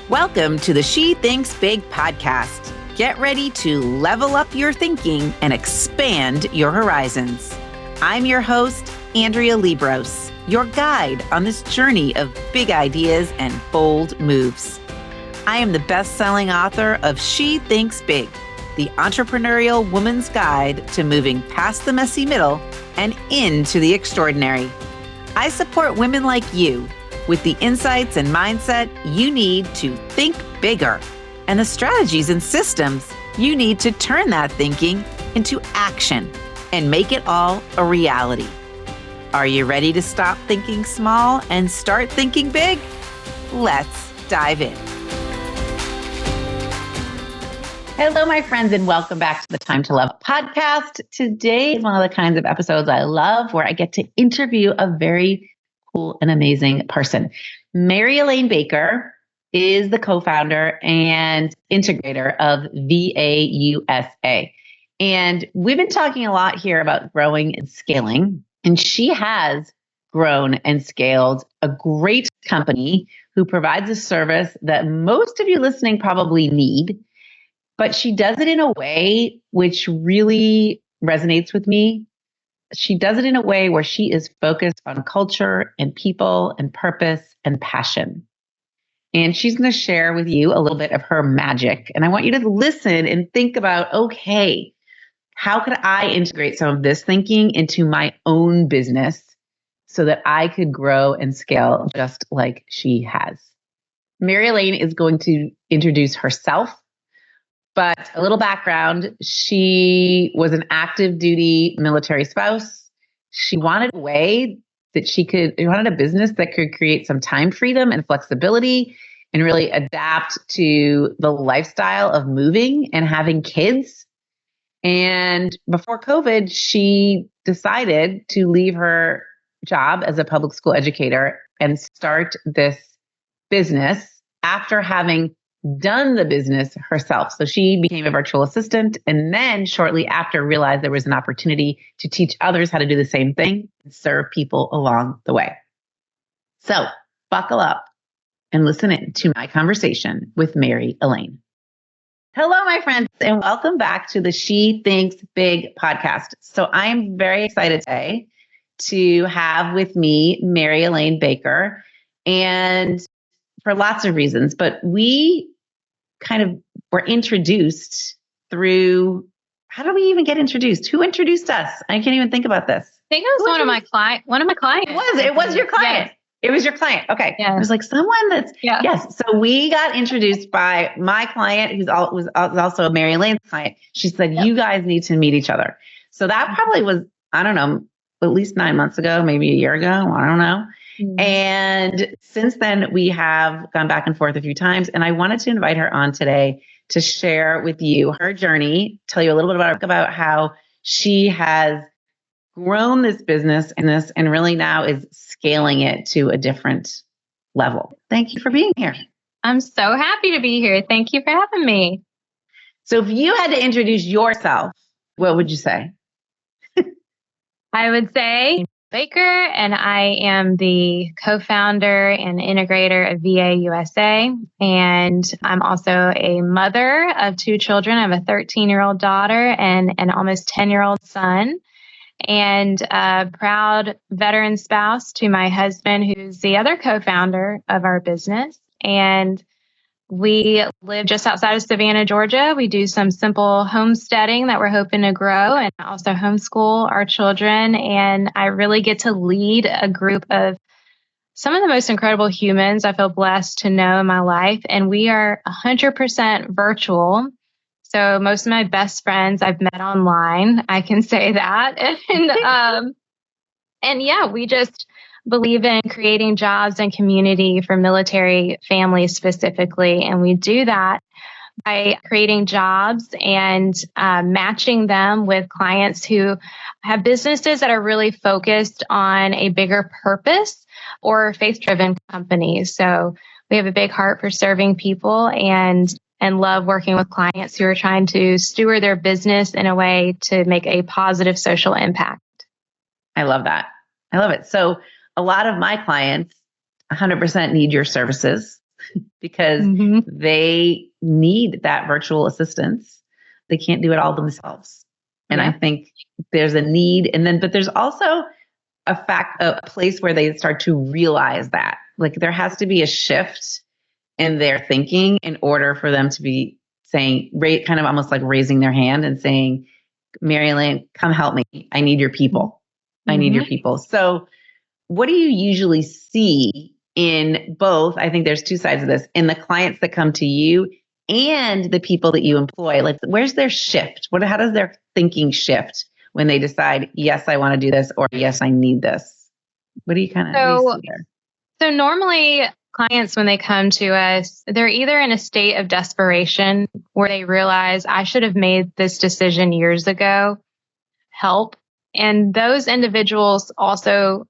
Welcome to the She Thinks Big podcast. Get ready to level up your thinking and expand your horizons. I'm your host, Andrea Libros, your guide on this journey of big ideas and bold moves. I am the best-selling author of She Thinks Big, the entrepreneurial woman's guide to moving past the messy middle and into the extraordinary. I support women like you with the insights and mindset you need to think bigger and the strategies and systems you need to turn that thinking into action and make it all a reality. Are you ready to stop thinking small and start thinking big? Let's dive in. Hello, my friends, and welcome back to the Time to Love podcast. Today is one of the kinds of episodes I love where I get to interview a very cool and amazing person. Elaine Baker is the co-founder and integrator of VAUSA. And we've been talking a lot here about growing and scaling. And she has grown and scaled a great company who provides a service that most of you listening probably need. But she does it in a way which really resonates with me. She does it in a way where she is focused on culture and people and purpose and passion. And she's going to share with you a little bit of her magic. And I want you to listen and think about, okay, how could I integrate some of this thinking into my own business so that I could grow and scale just like she has? Elaine is going to introduce herself. But a little background, she was an active duty military spouse. She wanted a way that she wanted a business that could create some time freedom and flexibility and really adapt to the lifestyle of moving and having kids. And before COVID, she decided to leave her job as a public school educator and start this business after having done the business herself. So she became a virtual assistant and then shortly after realized there was an opportunity to teach others how to do the same thing and serve people along the way. So buckle up and listen in to my conversation with Elaine. Hello, my friends, and welcome back to the She Thinks Big podcast. So I'm very excited today to have with me Elaine Baker, and for lots of reasons, but we kind of were introduced through, how did we even get introduced? Who introduced us? I can't even think about this. I think it was one of my clients. It was your client. Yes. It was your client. Okay. Yes. It was like someone that's, yes. So we got introduced by my client, who's was also Elaine's client. She said, You guys need to meet each other. So that probably was, I don't know, at least 9 months ago, maybe a year ago. I don't know. Mm-hmm. And since then, we have gone back and forth a few times. And I wanted to invite her on today to share with you her journey, tell you a little bit about how she has grown this business and really now is scaling it to a different level. Thank you for being here. I'm so happy to be here. Thank you for having me. So if you had to introduce yourself, what would you say? I would say Baker, and I am the co-founder and integrator of VAUSA. And I'm also a mother of 2 children. I have a 13-year-old daughter and an almost 10-year-old son, and a proud veteran spouse to my husband, who's the other co-founder of our business. And we live just outside of Savannah, Georgia. We do some simple homesteading that we're hoping to grow, and also homeschool our children. And I really get to lead a group of some of the most incredible humans I feel blessed to know in my life. And we are 100% virtual. So most of my best friends I've met online, I can say that. And yeah, we just believe in creating jobs and community for military families specifically. And we do that by creating jobs and matching them with clients who have businesses that are really focused on a bigger purpose or faith-driven companies. So we have a big heart for serving people and love working with clients who are trying to steward their business in a way to make a positive social impact. I love that. I love it. So a lot of my clients 100% need your services. because Mhm. they need that virtual assistance. They can't do it all themselves. And I Yeah. think there's a need. And then, but there's also a place where they start to realize that like there has to be a shift in their thinking in order for them to be saying, kind of almost like raising their hand and saying, Mary Elaine, come help me. I need your people. I need your Mhm. people. So what do you usually see in both? I think there's two sides of this, in the clients that come to you and the people that you employ. Like, where's their shift? How does their thinking shift when they decide, yes, I want to do this, or yes, I need this? What do you So, see there? so normally clients, when they come to us, they're either in a state of desperation where they realize I should have made this decision years ago, help. And those individuals also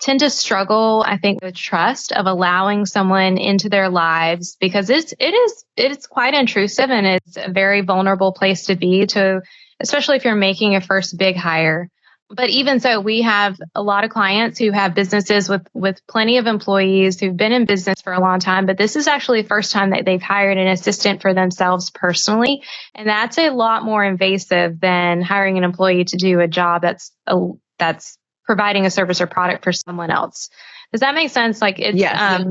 tend to struggle, I think, with trust of allowing someone into their lives because it's quite intrusive and it's a very vulnerable place to be to, especially if you're making a first big hire. But even so, we have a lot of clients who have businesses with plenty of employees who've been in business for a long time, but this is actually the first time that they've hired an assistant for themselves personally. And that's a lot more invasive than hiring an employee to do a job that's providing a service or product for someone else. Does that make sense? Like Yes.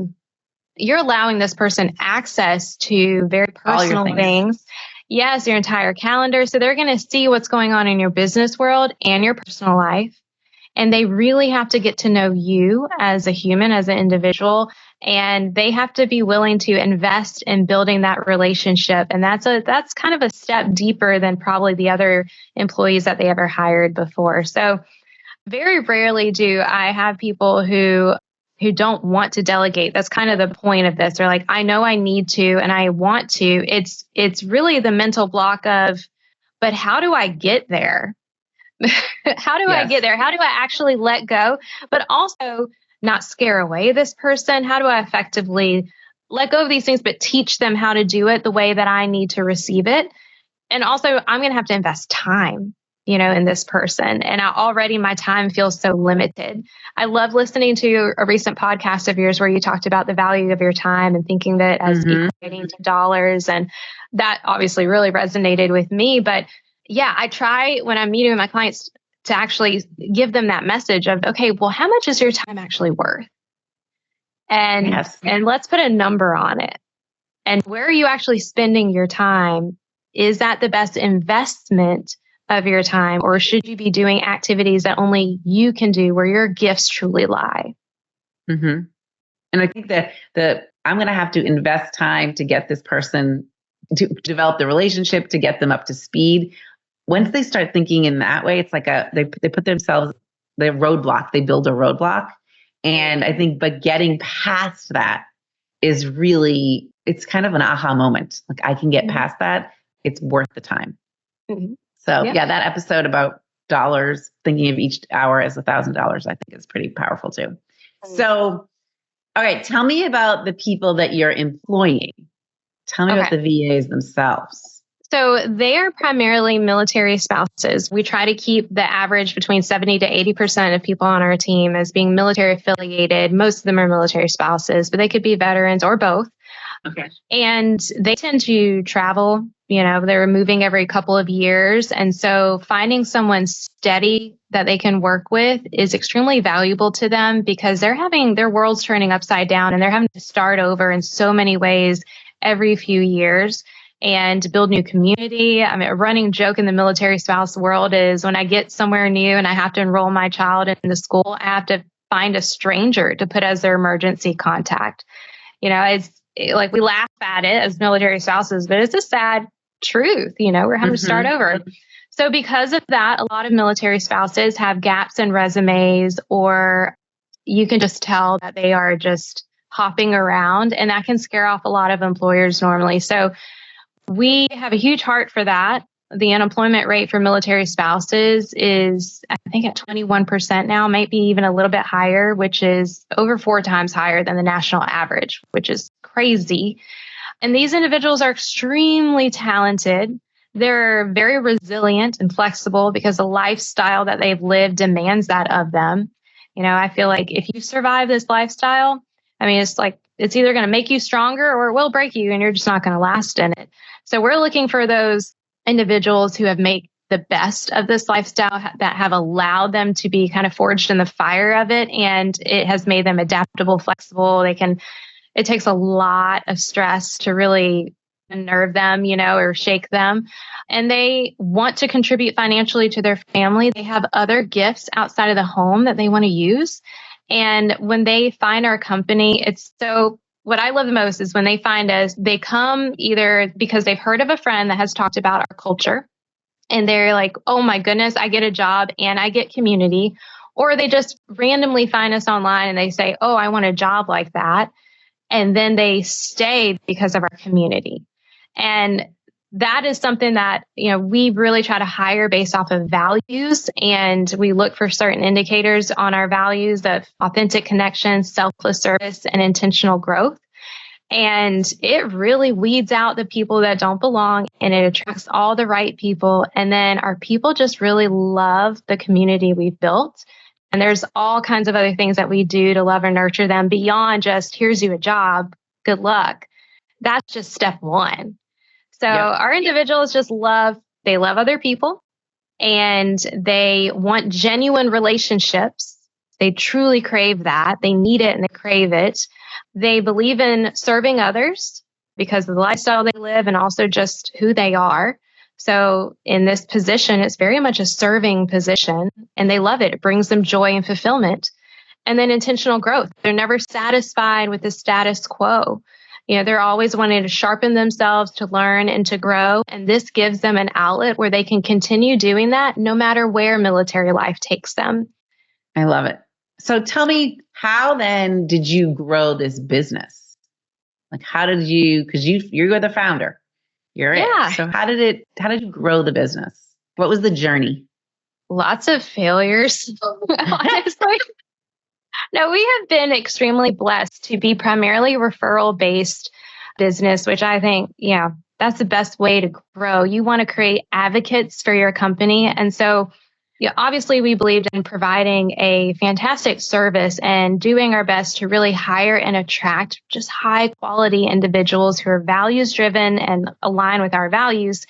you're allowing this person access to very All your personal things. things. Yes, your entire calendar. So they're going to see what's going on in your business world and your personal life. And they really have to get to know you as a human, as an individual. And they have to be willing to invest in building that relationship. And that's kind of a step deeper than probably the other employees that they ever hired before. So very rarely do I have people who don't want to delegate. That's kind of the point of this. They're like, I know I need to and I want to. It's really the mental block of, but how do I get there? How do I get there? How do I actually let go? But also not scare away this person. How do I effectively let go of these things, but teach them how to do it the way that I need to receive it? And also, I'm going to have to invest time, in this person. And already my time feels so limited. I love listening to a recent podcast of yours where you talked about the value of your time and thinking that as equating to dollars. And that obviously really resonated with me. But yeah, I try when I'm meeting with my clients to actually give them that message of, okay, well, how much is your time actually worth? And let's put a number on it. And where are you actually spending your time? Is that the best investment of your time? Or should you be doing activities that only you can do where your gifts truly lie? Mm-hmm. And I think that I'm going to have to invest time to get this person to develop the relationship, to get them up to speed. Once they start thinking in that way, it's like they put themselves, they build a roadblock. And I think, but getting past that is really, it's kind of an aha moment. Like I can get past that. It's worth the time. Mm-hmm. So yeah, that episode about dollars, thinking of each hour as $1,000, I think is pretty powerful too. Mm-hmm. So, all right, tell me about the people that you're employing. Tell me about the VAs themselves. So they are primarily military spouses. We try to keep the average between 70 to 80% of people on our team as being military affiliated. Most of them are military spouses, but they could be veterans or both. Okay. And they tend to travel, they're moving every couple of years. And so finding someone steady that they can work with is extremely valuable to them because they're having their world's turning upside down and they're having to start over in so many ways every few years and build new community. I mean, a running joke in the military spouse world is when I get somewhere new and I have to enroll my child in the school, I have to find a stranger to put as their emergency contact. It's like we laugh at it as military spouses, but it's a sad truth. We're having to start over. So because of that, a lot of military spouses have gaps in resumes, or you can just tell that they are just hopping around, and that can scare off a lot of employers normally. So we have a huge heart for that. The unemployment rate for military spouses is, I think, at 21% now, might be even a little bit higher, which is over 4 times higher than the national average, which is crazy. And these individuals are extremely talented. They're very resilient and flexible because the lifestyle that they've lived demands that of them. I feel like if you survive this lifestyle, I mean, it's either going to make you stronger or it will break you and you're just not going to last in it. So we're looking for those individuals who have made the best of this lifestyle, that have allowed them to be kind of forged in the fire of it. And it has made them adaptable, flexible. It takes a lot of stress to really unnerve them, or shake them. And they want to contribute financially to their family. They have other gifts outside of the home that they want to use. And when they find our company, what I love the most is when they find us, they come either because they've heard of a friend that has talked about our culture and they're like, oh my goodness, I get a job and I get community. Or they just randomly find us online and they say, oh, I want a job like that. And then they stay because of our community. And that is something that, we really try to hire based off of values. And we look for certain indicators on our values of authentic connection, selfless service, and intentional growth. And it really weeds out the people that don't belong and it attracts all the right people. And then our people just really love the community we've built. And there's all kinds of other things that we do to love and nurture them beyond just, here's you a job, good luck. That's just step one. So our individuals they love other people and they want genuine relationships. They truly crave that. They need it and they crave it. They believe in serving others because of the lifestyle they live and also just who they are. So in this position, it's very much a serving position and they love it. It brings them joy and fulfillment. And then intentional growth. They're never satisfied with the status quo. They're always wanting to sharpen themselves, to learn and to grow. And this gives them an outlet where they can continue doing that no matter where military life takes them. I love it. So tell me, how then did you grow this business? Like, how did you, because you're the founder, you're it. So how did you grow the business? What was the journey? Lots of failures, honestly. No, we have been extremely blessed to be primarily referral-based business, which I think, that's the best way to grow. You want to create advocates for your company. And so, obviously we believed in providing a fantastic service and doing our best to really hire and attract just high quality individuals who are values driven and align with our values.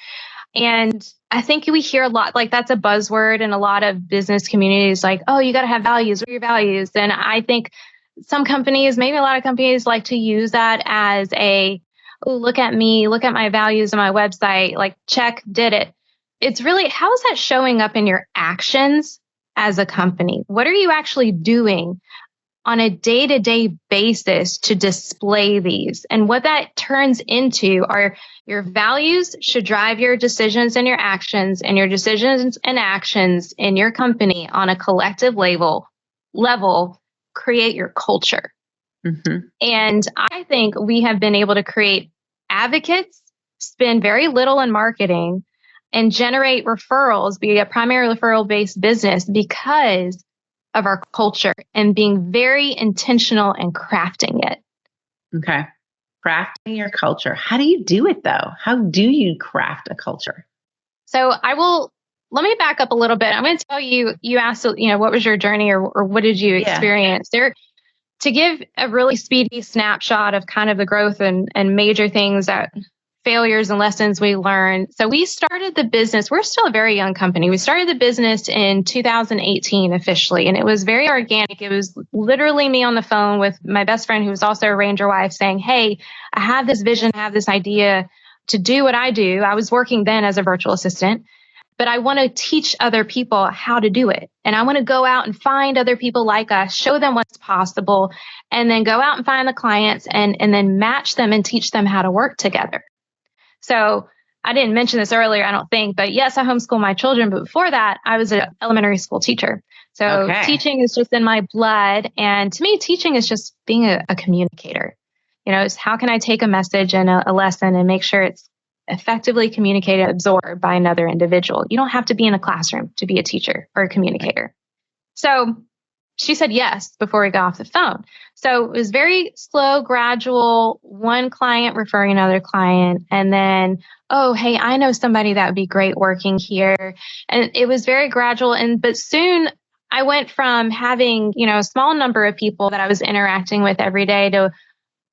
And I think we hear a lot, like that's a buzzword in a lot of business communities, like, oh, you got to have values. What are your values? And I think some companies, maybe a lot of companies like to use that as oh, look at me, look at my values on my website, like check, did it. It's really, how is that showing up in your actions as a company? What are you actually doing on a day-to-day basis to display these? And what that turns into are your values should drive your decisions and your actions, and your decisions and actions in your company on a collective level create your culture. Mm-hmm. And I think we have been able to create advocates, spend very little in marketing, and generate referrals, be a primary referral-based business because of our culture and being very intentional and crafting it. Okay. Crafting your culture. How do you do it though? How do you craft a culture? So let me back up a little bit. I'm going to tell you, you asked, what was your journey or what did you experience there? To give a really speedy snapshot of kind of the growth and major things that failures and lessons we learned. So we started the business. We're still a very young company. We started the business in 2018 officially, and it was very organic. It was literally me on the phone with my best friend, who was also a Ranger wife, saying, hey, I have this vision, I have this idea to do what I do. I was working then as a virtual assistant, but I want to teach other people how to do it. And I want to go out and find other people like us, show them what's possible, and then go out and find the clients and then match them and teach them how to work together. So I didn't mention this earlier, I don't think, but yes, I homeschool my children. But before that, I was an elementary school teacher. So teaching is just in my blood. And to me, teaching is just being a communicator. It's how can I take a message and a lesson and make sure it's effectively communicated, absorbed by another individual. You don't have to be in a classroom to be a teacher or a communicator. So she said yes before we got off the phone. So it was very slow, gradual, one client referring another client. And then, oh, hey, I know somebody that would be great working here. And it was very gradual. But soon I went from having, a small number of people that I was interacting with every day to,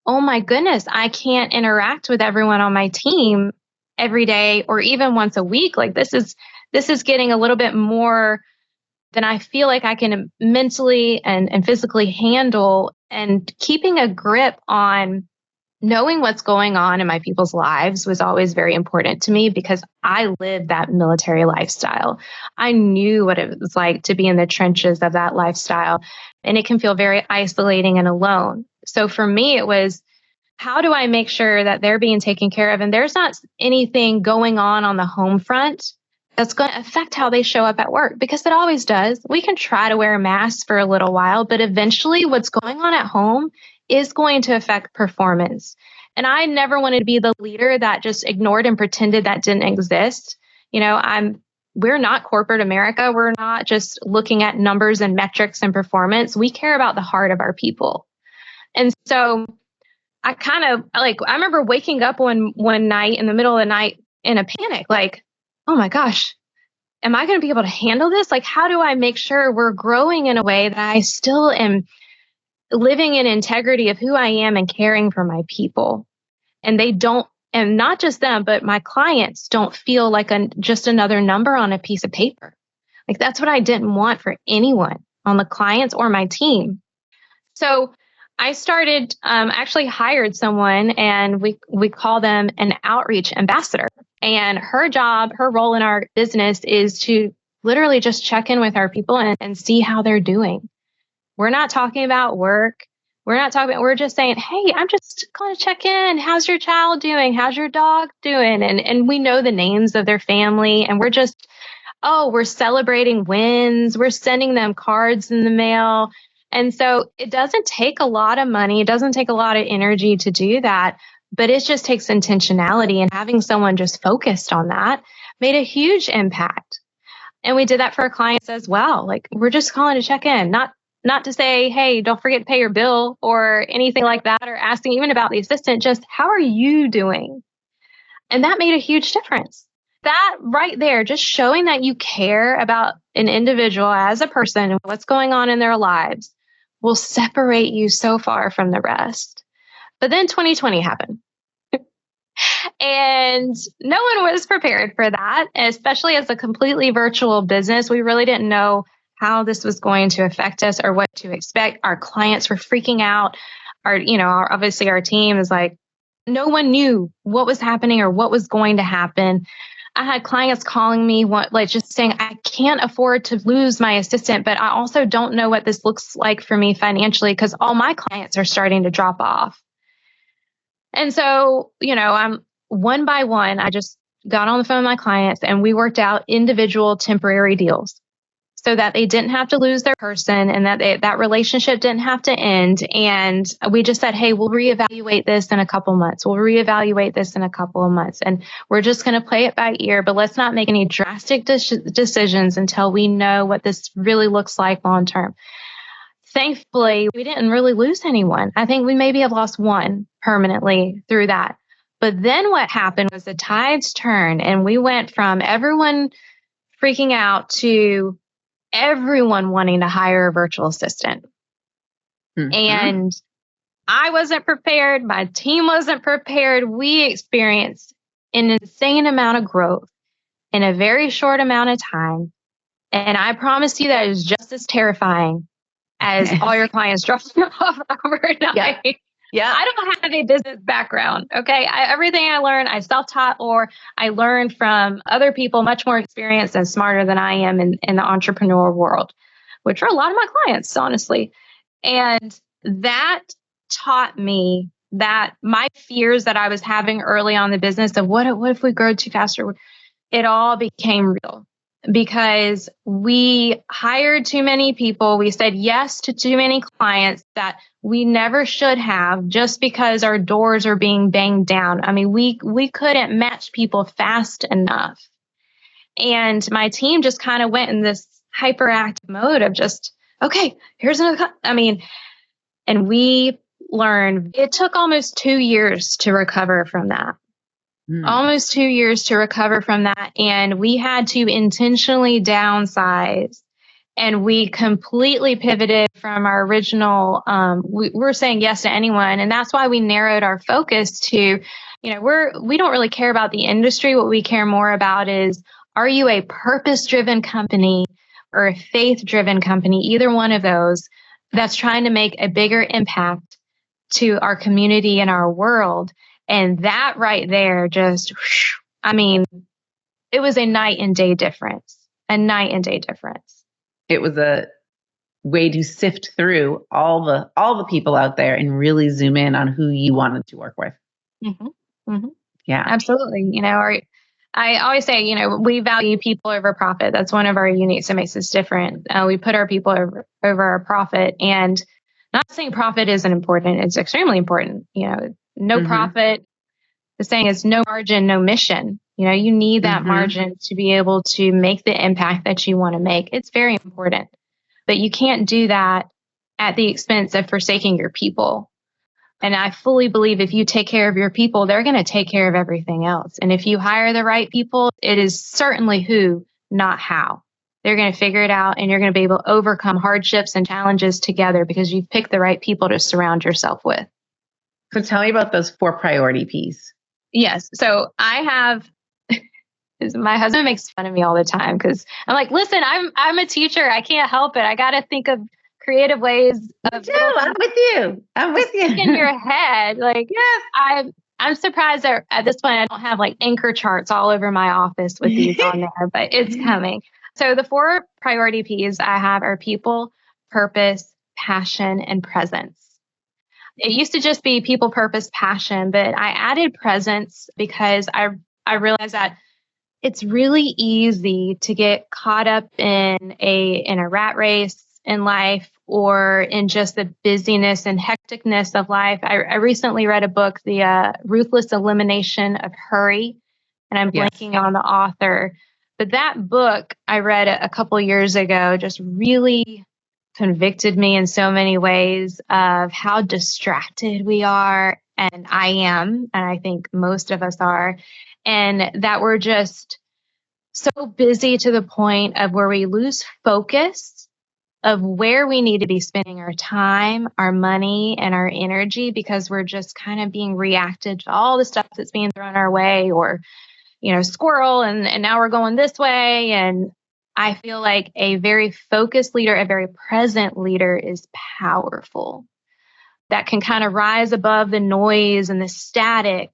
oh my goodness, I can't interact with everyone on my team every day or even once a week. Like this is getting a little bit more than I feel like I can mentally and physically handle, and keeping a grip on knowing what's going on in my people's lives was always very important to me because I lived that military lifestyle. I knew what it was like to be in the trenches of that lifestyle, and it can feel very isolating and alone. So for me, it was, how do I make sure that they're being taken care of and there's not anything going on the home front that's going to affect how they show up at work? Because it always does. We can try to wear a mask for a little while, but eventually what's going on at home is going to affect performance. And I never wanted to be the leader that just ignored and pretended that didn't exist. We're not corporate America. We're not just looking at numbers and metrics and performance. We care about the heart of our people. And so I remember waking up one night in the middle of the night in a panic, like, oh my gosh, am I going to be able to handle this? Like, how do I make sure we're growing in a way that I still am living in integrity of who I am and caring for my people? And they don't, and not just them, but my clients don't feel like just another number on a piece of paper. Like that's what I didn't want for anyone on the clients or my team. So I started, actually hired someone, and we call them an outreach ambassador. And her role in our business is to literally just check in with our people and see how they're doing. We're not talking about work. We're just saying, hey, I'm just going to check in. How's your child doing? How's your dog doing? And we know the names of their family, and we're celebrating wins. We're sending them cards in the mail. And so it doesn't take a lot of money. It doesn't take a lot of energy to do that, but it just takes intentionality, and having someone just focused on that made a huge impact. And we did that for our clients as well. Like, we're just calling to check in, not to say, hey, don't forget to pay your bill or anything like that, or asking even about the assistant, just how are you doing? And that made a huge difference. That right there, just showing that you care about an individual as a person and what's going on in their lives, will separate you so far from the rest. But then 2020 happened. And no one was prepared for that, especially as a completely virtual business. We really didn't know how this was going to affect us or what to expect. Our clients were freaking out. Obviously our team is like, no one knew what was happening or what was going to happen. I had clients calling me, just saying, I can't afford to lose my assistant, but I also don't know what this looks like for me financially because all my clients are starting to drop off. And so, I'm one by one, I just got on the phone with my clients and we worked out individual temporary deals so that they didn't have to lose their person and that relationship didn't have to end. And we just said, hey, we'll reevaluate this in a couple months. We'll reevaluate this in a couple of months. And we're just going to play it by ear, but let's not make any drastic decisions until we know what this really looks like long term. Thankfully, we didn't really lose anyone. I think we maybe have lost one permanently through that. But then what happened was the tides turned and we went from everyone freaking out to everyone wanting to hire a virtual assistant. Mm-hmm. And I wasn't prepared. My team wasn't prepared. We experienced an insane amount of growth in a very short amount of time. And I promise you that is just as terrifying as all your clients dropping off overnight. Yeah. I don't have a business background. Okay. Everything I learned, I self-taught, or I learned from other people much more experienced and smarter than I am in the entrepreneurial world, which are a lot of my clients, honestly. And that taught me that my fears that I was having early on in the business of what if we grow too fast, it all became real. Because we hired too many people. We said yes to too many clients that we never should have, just because our doors are being banged down. I mean, we couldn't match people fast enough. And my team just kind of went in this hyperactive mode of just, okay, here's another, and we learned it took almost 2 years to recover from that. Almost 2 years to recover from that. And we had to intentionally downsize And we completely pivoted from our original, we're saying yes to anyone. And that's why we narrowed our focus to, we don't really care about the industry. What we care more about is, are you a purpose-driven company or a faith-driven company, either one of those, that's trying to make a bigger impact to our community and our world? And that right there just, it was a night and day difference, It was a way to sift through all the people out there and really zoom in on who you wanted to work with. Mm-hmm. Mm-hmm. Yeah, absolutely. I always say, we value people over profit. That's one of our uniques that makes us different. We put our people over our profit, and not saying profit isn't important. It's extremely important. No profit. The saying is no margin, no mission. You need that margin to be able to make the impact that you want to make. It's very important, but you can't do that at the expense of forsaking your people. And I fully believe if you take care of your people, they're going to take care of everything else. And if you hire the right people, it is certainly who, not how. They're going to figure it out, and you're going to be able to overcome hardships and challenges together because you've picked the right people to surround yourself with. So tell me about those 4 priority Ps. Yes. So I have, my husband makes fun of me all the time because I'm like, listen, I'm a teacher. I can't help it. I got to think of creative ways of I'm with you in your head. Like, yes, I'm surprised that at this point I don't have like anchor charts all over my office with these on there, but it's coming. So the 4 priority Ps I have are people, purpose, passion, and presence. It used to just be people, purpose, passion, but I added presence because I realized that it's really easy to get caught up in a rat race in life, or in just the busyness and hecticness of life. I recently read a book, The Ruthless Elimination of Hurry, and I'm blanking on the author. But that book I read a couple years ago just really convicted me in so many ways of how distracted we are. And I am, and I think most of us are, and that we're just so busy to the point of where we lose focus of where we need to be spending our time, our money, and our energy, because we're just kind of being reacted to all the stuff that's being thrown our way, or, squirrel, and now we're going this way. And I feel like a very focused leader, a very present leader is powerful. That can kind of rise above the noise and the static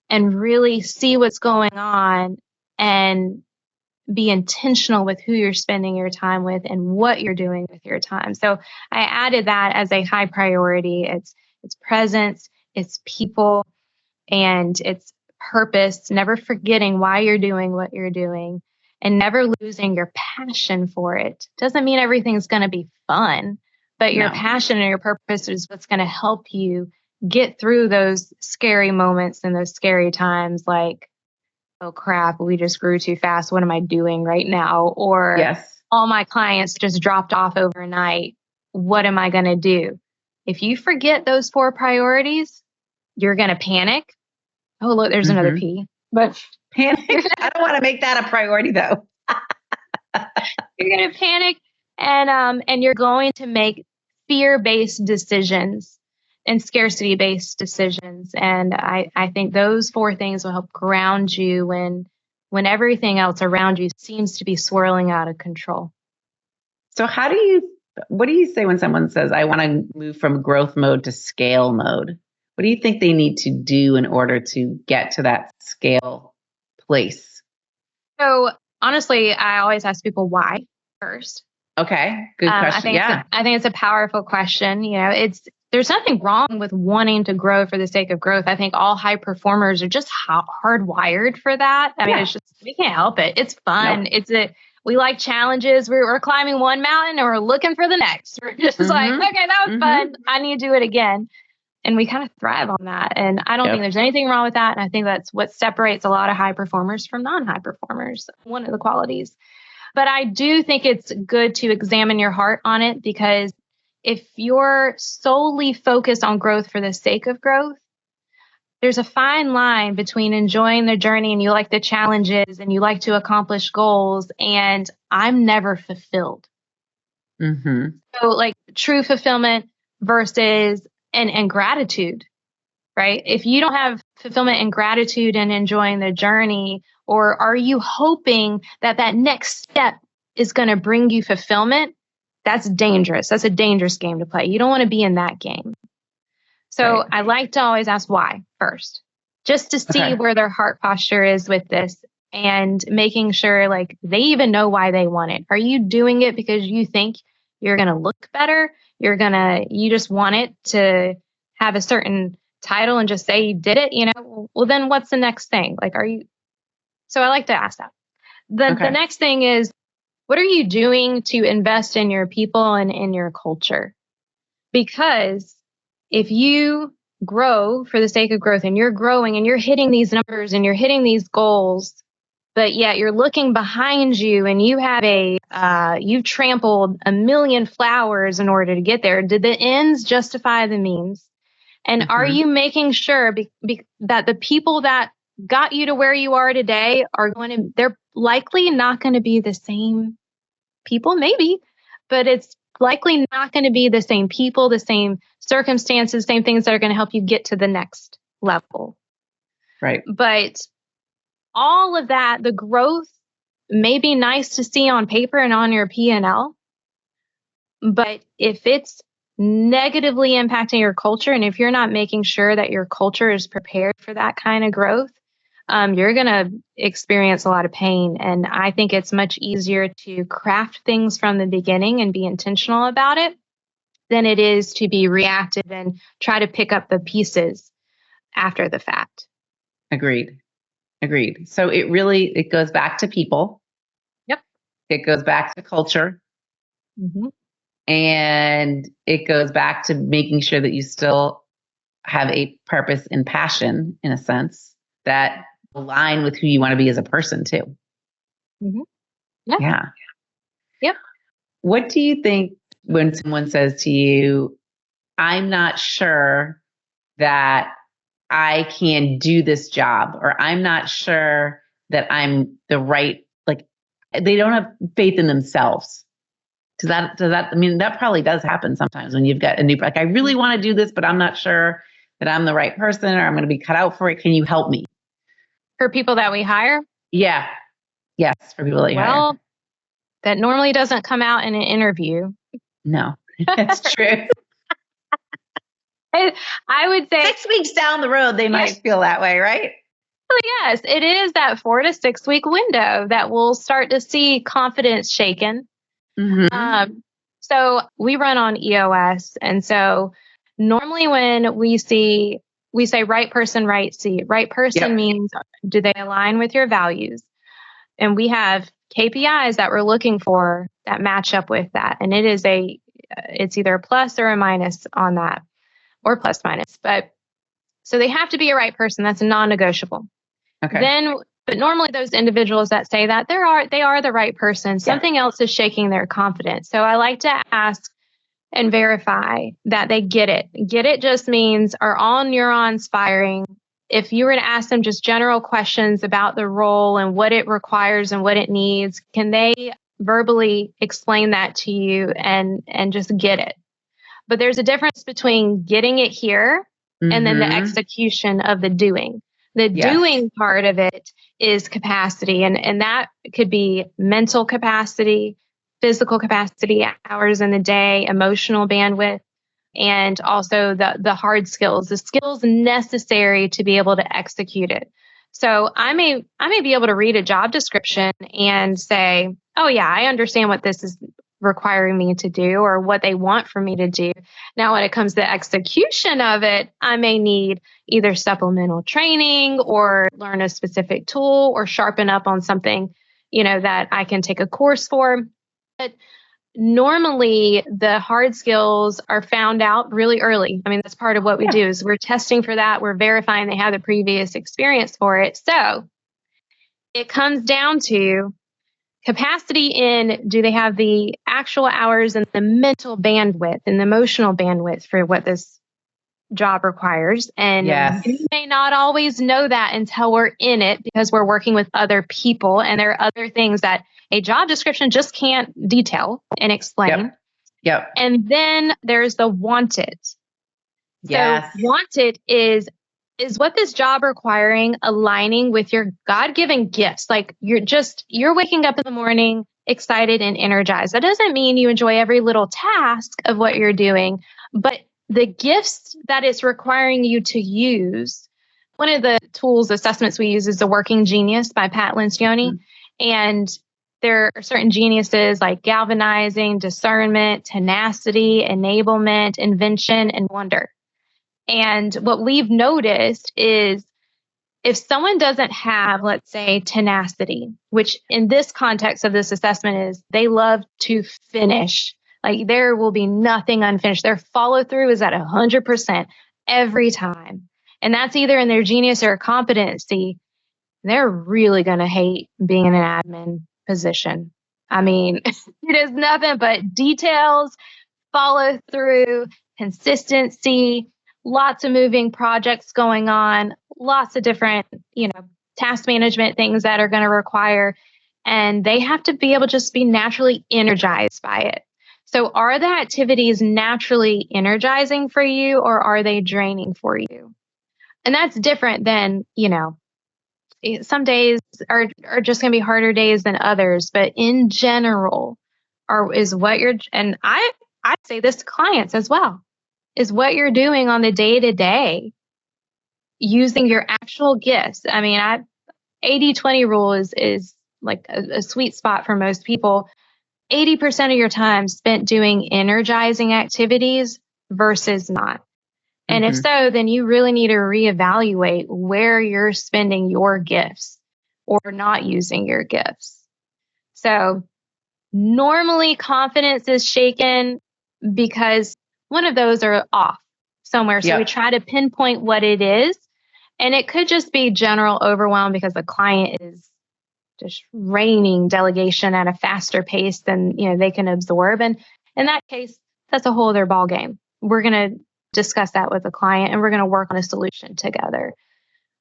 and really see what's going on and be intentional with who you're spending your time with and what you're doing with your time. So I added that as a high priority. It's presence, it's people, and it's purpose, never forgetting why you're doing what you're doing and never losing your passion for it. Doesn't mean everything's going to be fun, but your passion and your purpose is what's going to help you get through those scary moments and those scary times, like, oh crap, we just grew too fast. What am I doing right now? Or all my clients just dropped off overnight. What am I going to do? If you forget those 4 priorities, you're going to panic. Oh, look, there's another P. But panic. I don't want to make that a priority though. You're going to panic, and you're going to make fear-based decisions and scarcity-based decisions. And I think those 4 things will help ground you when everything else around you seems to be swirling out of control. So what do you say when someone says, I want to move from growth mode to scale mode? What do you think they need to do in order to get to that scale place? So honestly, I always ask people why first. Okay, good question. I think it's a powerful question. There's nothing wrong with wanting to grow for the sake of growth. I think all high performers are just hardwired for that. I mean, it's just, we can't help it. It's fun. Nope. We like challenges. We're climbing one mountain and we're looking for the next. We're just like, okay, that was fun. I need to do it again. And we kind of thrive on that. And I don't think there's anything wrong with that. And I think that's what separates a lot of high performers from non-high performers, one of the qualities. But I do think it's good to examine your heart on it, because if you're solely focused on growth for the sake of growth, there's a fine line between enjoying the journey and you like the challenges and you like to accomplish goals, and I'm never fulfilled. Mm-hmm. So like true fulfillment versus and gratitude, right? If you don't have fulfillment and gratitude and enjoying the journey, or are you hoping that that next step is going to bring you fulfillment? That's dangerous. That's a dangerous game to play. You don't want to be in that game. So Right. I like to always ask why first, just to see where their heart posture is with this and making sure like they even know why they want it. Are you doing it because you think you're going to look better? You just want it to have a certain title and just say you did it, well, then what's the next thing? Like, so I like to ask that. The next thing is, what are you doing to invest in your people and in your culture? Because if you grow for the sake of growth and you're growing and you're hitting these numbers and you're hitting these goals, but yet you're looking behind you and you have you've trampled a million flowers in order to get there. Did the ends justify the means? And are you making sure that the people that got you to where you are today they're likely not going to be the same people, maybe, but it's likely not going to be the same people, the same circumstances, same things that are going to help you get to the next level. Right. But all of that, the growth may be nice to see on paper and on your P&L, but if it's negatively impacting your culture, and if you're not making sure that your culture is prepared for that kind of growth, you're going to experience a lot of pain. And I think it's much easier to craft things from the beginning and be intentional about it than it is to be reactive and try to pick up the pieces after the fact. Agreed. So it goes back to people. Yep. It goes back to culture. Mm-hmm. And it goes back to making sure that you still have a purpose and passion, in a sense, that align with who you want to be as a person too. Mm-hmm. Yep. Yeah. Yep. What do you think when someone says to you, I'm not sure that I can do this job, or I'm not sure that I'm the right, like they don't have faith in themselves? Does that, I mean, that probably does happen sometimes when you've got a new, like, I really want to do this, but I'm not sure that I'm the right person or I'm going to be cut out for it. Can you help me? For people that we hire? Yeah. Yes. For people that you hire. Well, that normally doesn't come out in an interview. No, that's true. I would say 6 weeks down the road, they might feel that way, right? Well, yes, it is that 4 to 6 week window that we'll start to see confidence shaken. Mm-hmm. So we run on EOS. And so normally when we say right person, right seat. Right person means, do they align with your values? And we have KPIs that we're looking for that match up with that. And it's either a plus or a minus on that, or plus minus. But so they have to be a right person. That's a non-negotiable. Okay. But normally those individuals that say that they are the right person. Something else is shaking their confidence. So I like to ask and verify that they get it. Get it just means, are all neurons firing? If you were to ask them just general questions about the role and what it requires and what it needs, can they verbally explain that to you and just get it? But there's a difference between getting it here and then the execution of the doing. The doing part of it is capacity, and that could be mental capacity, physical capacity, hours in the day, emotional bandwidth, and also the hard skills, the skills necessary to be able to execute it. So I may be able to read a job description and say, oh yeah, I understand what this is requiring me to do or what they want for me to do. Now, when it comes to the execution of it, I may need either supplemental training or learn a specific tool or sharpen up on something, that I can take a course for. But normally the hard skills are found out really early. I mean, that's part of what we do is we're testing for that. We're verifying they have the previous experience for it. So it comes down to capacity in, do they have the actual hours and the mental bandwidth and the emotional bandwidth for what this job requires? And we may not always know that until we're in it because we're working with other people and there are other things that a job description just can't detail and explain. Yep. And then there's the wanted. Yes. So wanted is what this job requiring aligning with your God-given gifts? Like you're waking up in the morning excited and energized. That doesn't mean you enjoy every little task of what you're doing, but the gifts that it's requiring you to use. One of the tools, assessments we use is the Working Genius by Pat Lencioni. And there are certain geniuses like galvanizing, discernment, tenacity, enablement, invention, and wonder. And what we've noticed is if someone doesn't have, let's say, tenacity, which in this context of this assessment is they love to finish, like there will be nothing unfinished. Their follow through is at 100% every time. And that's either in their genius or competency. They're really going to hate being in an admin position. I mean, it is nothing but details, follow through, consistency, lots of moving projects going on, lots of different, task management things that are going to require, and they have to be able to just be naturally energized by it. So are the activities naturally energizing for you or are they draining for you? And that's different than, some days are just going to be harder days than others, but in general, and I say this to clients as well, is what you're doing on the day to day using your actual gifts. I mean, 80-20 rule is like a sweet spot for most people. 80% of your time spent doing energizing activities versus not. And if so, then you really need to reevaluate where you're spending your gifts or not using your gifts. So normally confidence is shaken because one of those are off somewhere. So we try to pinpoint what it is. And it could just be general overwhelm because the client is just raining delegation at a faster pace than they can absorb. And in that case, that's a whole other ball game. We're going to discuss that with the client and we're going to work on a solution together.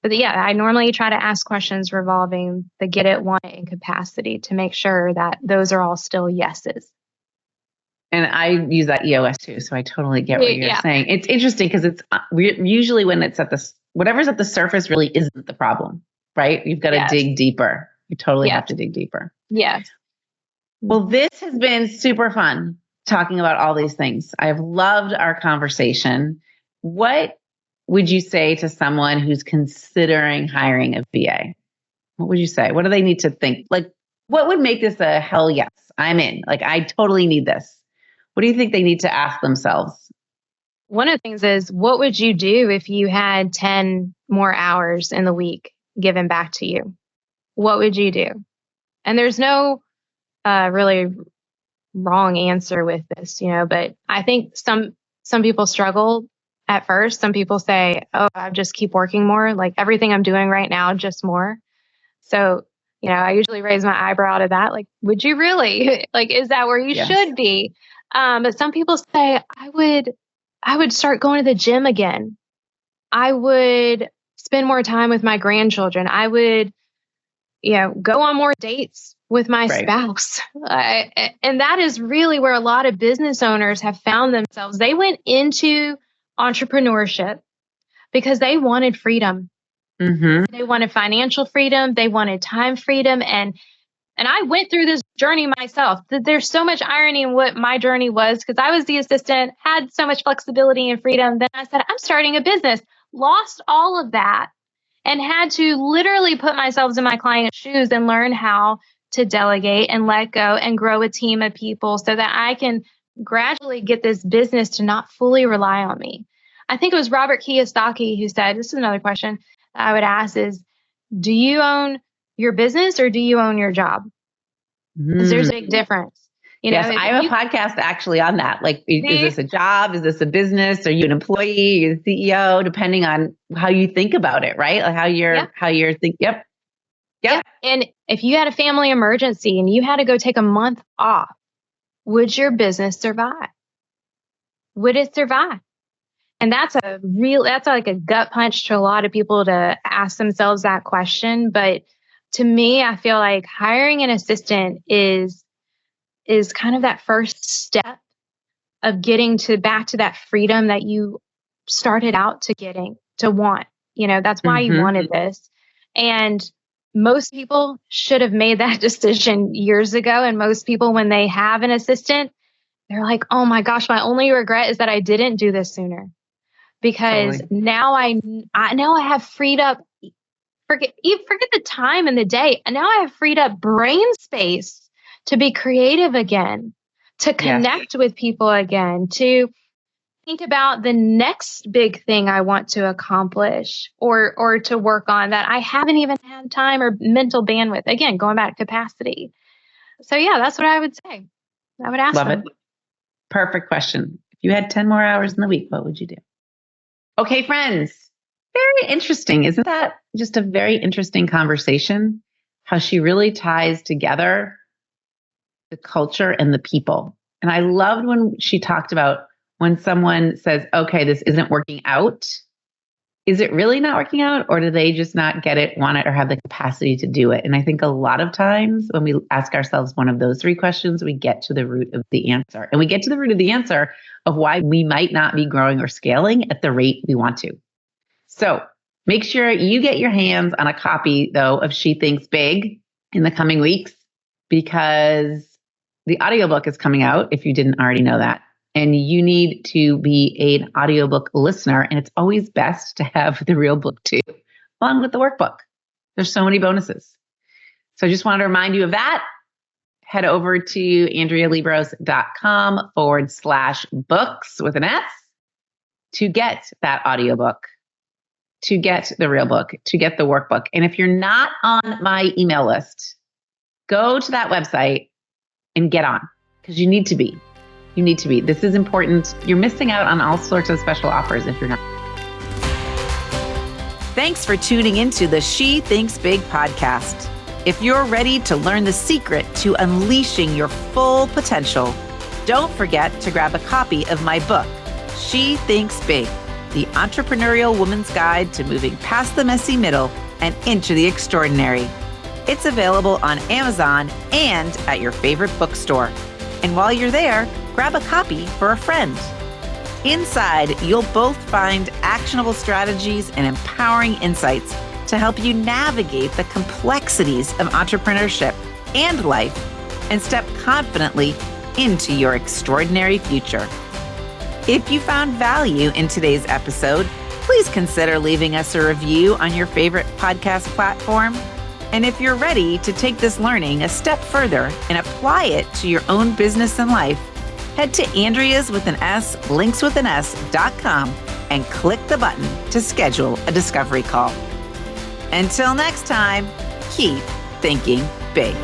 But I normally try to ask questions revolving the get it, want it, and capacity to make sure that those are all still yeses. And I use that EOS too. So I totally get what you're saying. It's interesting because it's usually when it's whatever's at the surface really isn't the problem, right? You've got to dig deeper. You totally have to dig deeper. Yes. Well, this has been super fun talking about all these things. I've loved our conversation. What would you say to someone who's considering hiring a VA? What would you say? What do they need to think? Like, what would make this a hell yes, I'm in? Like, I totally need this. What do you think they need to ask themselves? One of the things is, what would you do if you had 10 more hours in the week given back to you? What would you do? And there's no really wrong answer with this, but I think some people struggle at first. Some people say, oh, I just keep working more, like everything I'm doing right now, just more. So, I usually raise my eyebrow to that. Like, would you really? Like, is that where you should be? But some people say, I would start going to the gym again. I would spend more time with my grandchildren. I would, go on more dates with my spouse. And that is really where a lot of business owners have found themselves. They went into entrepreneurship because they wanted freedom. They wanted financial freedom. They wanted time freedom. And I went through this journey myself. There's so much irony in what my journey was because I was the assistant, had so much flexibility and freedom. Then I said, I'm starting a business, lost all of that, and had to literally put myself in my client's shoes and learn how to delegate and let go and grow a team of people so that I can gradually get this business to not fully rely on me. I think it was Robert Kiyosaki who said, this is another question I would ask is, do you own your business or do you own your job? Because there's a big difference. Yes, I have a podcast actually on that. Like, is this a job? Is this a business? Are you an employee? Are you the CEO? Depending on how you think about it, right? Like how you're thinking. Yep. And if you had a family emergency and you had to go take a month off, would your business survive? Would it survive? And that's like a gut punch to a lot of people to ask themselves that question. But to me, I feel like hiring an assistant is kind of that first step of getting back to that freedom that you started out to want. That's why you wanted this. And most people should have made that decision years ago. And most people, when they have an assistant, they're like, oh my gosh, my only regret is that I didn't do this sooner. Because now I have freed up, forget the time and the day. And now I have freed up brain space to be creative again, to connect with people again, to think about the next big thing I want to accomplish or to work on that I haven't even had time or mental bandwidth. Again, going back to capacity. So yeah, that's what I would say. I would ask them. Love it. Perfect question. If you had 10 more hours in the week, what would you do? Okay, friends. Very interesting. Isn't that just a very interesting conversation? How she really ties together the culture and the people. And I loved when she talked about when someone says, okay, this isn't working out. Is it really not working out, or do they just not get it, want it, or have the capacity to do it? And I think a lot of times when we ask ourselves one of those three questions, we get to the root of the answer. And we get to the root of the answer of why we might not be growing or scaling at the rate we want to. So make sure you get your hands on a copy, though, of She Thinks Big in the coming weeks, because the audiobook is coming out, if you didn't already know that. And you need to be an audiobook listener. And it's always best to have the real book too, along with the workbook. There's so many bonuses. So I just wanted to remind you of that. Head over to AndreaLibros.com/books with an S to get that audiobook, to get the real book, to get the workbook. And if you're not on my email list, go to that website and get on, because you need to be. You need to be. This is important. You're missing out on all sorts of special offers if you're not. Thanks for tuning into the She Thinks Big podcast. If you're ready to learn the secret to unleashing your full potential, don't forget to grab a copy of my book, She Thinks Big, the entrepreneurial woman's guide to moving past the messy middle and into the extraordinary. It's available on Amazon and at your favorite bookstore. And while you're there, grab a copy for a friend. Inside, you'll both find actionable strategies and empowering insights to help you navigate the complexities of entrepreneurship and life and step confidently into your extraordinary future. If you found value in today's episode, please consider leaving us a review on your favorite podcast platform. And if you're ready to take this learning a step further and apply it to your own business and life, head to AndreasWithAnS.com and click the button to schedule a discovery call. Until next time, keep thinking big.